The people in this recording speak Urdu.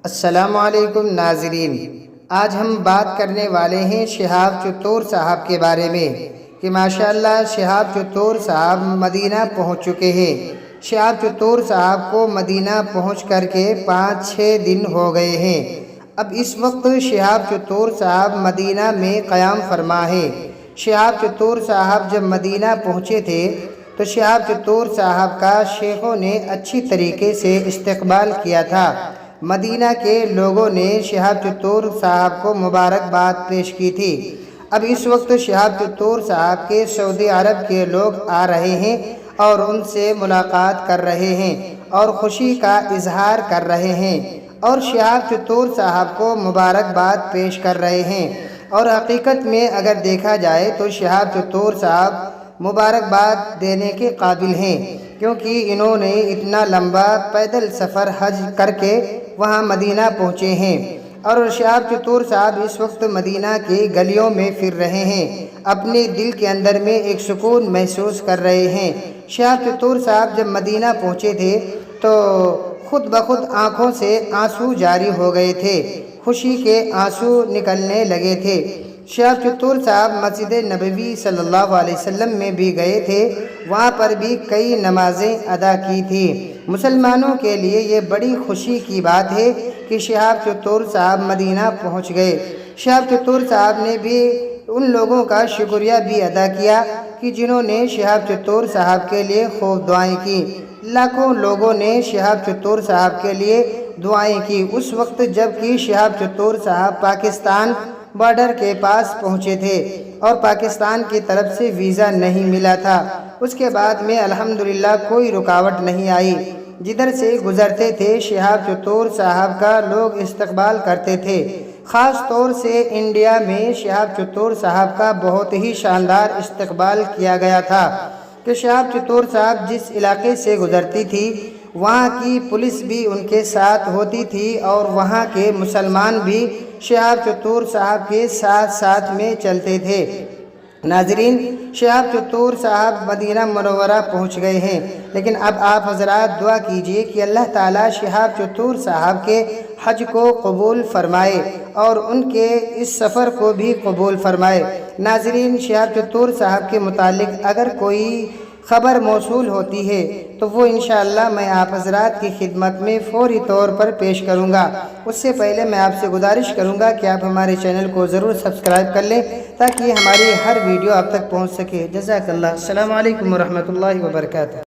السلام علیکم ناظرین، آج ہم بات کرنے والے ہیں شہاب چتور صاحب کے بارے میں کہ ماشاءاللہ شہاب چتور صاحب مدینہ پہنچ چکے ہیں۔ شہاب چتور صاحب کو مدینہ پہنچ کر کے 5-6 دن ہو گئے ہیں۔ اب اس وقت شہاب چتور صاحب مدینہ میں قیام فرما ہے۔ شہاب چتور صاحب جب مدینہ پہنچے تھے تو شہاب چتور صاحب کا شیخوں نے اچھی طریقے سے استقبال کیا تھا۔ مدینہ کے لوگوں نے شہاب چتور صاحب کو مبارکباد پیش کی تھی۔ اب اس وقت شہاب چتور صاحب کے سعودی عرب کے لوگ آ رہے ہیں اور ان سے ملاقات کر رہے ہیں اور خوشی کا اظہار کر رہے ہیں اور شہاب چتور صاحب کو مبارکباد پیش کر رہے ہیں۔ اور حقیقت میں اگر دیکھا جائے تو شہاب چتور صاحب مبارکباد دینے کے قابل ہیں، کیونکہ انہوں نے اتنا لمبا پیدل سفر حج کر کے وہاں مدینہ پہنچے ہیں۔ اور شہاب چتور صاحب اس وقت مدینہ کی گلیوں میں پھر رہے ہیں، اپنے دل کے اندر میں ایک سکون محسوس کر رہے ہیں۔ شہاب چتور صاحب جب مدینہ پہنچے تھے تو خود بخود آنکھوں سے آنسو جاری ہو گئے تھے، خوشی کے آنسو نکلنے لگے تھے۔ شہاب چتور صاحب مسجد نبوی صلی اللہ علیہ وسلم میں بھی گئے تھے، وہاں پر بھی کئی نمازیں ادا کی تھی۔ مسلمانوں کے لیے یہ بڑی خوشی کی بات ہے کہ شہاب چتور صاحب مدینہ پہنچ گئے۔ شہاب چتور صاحب نے بھی ان لوگوں کا شکریہ بھی ادا کیا کہ جنہوں نے شہاب چتور صاحب کے لیے خوب دعائیں کی۔ لاکھوں لوگوں نے شہاب چتور صاحب کے لیے دعائیں کی اس وقت جب کہ شہاب چتور صاحب پاکستان بارڈر کے پاس پہنچے تھے اور پاکستان کی طرف سے ویزا نہیں ملا تھا۔ اس کے بعد میں الحمدللہ کوئی رکاوٹ نہیں آئی، جدھر سے گزرتے تھے شہاب چتور صاحب کا لوگ استقبال کرتے تھے۔ خاص طور سے انڈیا میں شہاب چتور صاحب کا بہت ہی شاندار استقبال کیا گیا تھا کہ شہاب چتور صاحب جس علاقے سے گزرتی تھی وہاں کی پولیس بھی ان کے ساتھ ہوتی تھی اور وہاں کے مسلمان بھی شہاب چتور صاحب کے ساتھ ساتھ میں چلتے تھے۔ ناظرین، شہاب چتور صاحب مدینہ منورہ پہنچ گئے ہیں، لیکن اب آپ حضرات دعا کیجئے کہ اللہ تعالیٰ شہاب چتور صاحب کے حج کو قبول فرمائے اور ان کے اس سفر کو بھی قبول فرمائے۔ ناظرین، شہاب چتور صاحب کے متعلق اگر کوئی خبر موصول ہوتی ہے تو وہ انشاءاللہ میں آپ حضرات کی خدمت میں فوری طور پر پیش کروں گا۔ اس سے پہلے میں آپ سے گزارش کروں گا کہ آپ ہمارے چینل کو ضرور سبسکرائب کر لیں تاکہ ہماری ہر ویڈیو آپ تک پہنچ سکے۔ جزاک اللہ۔ السلام علیکم ورحمۃ اللہ وبرکاتہ۔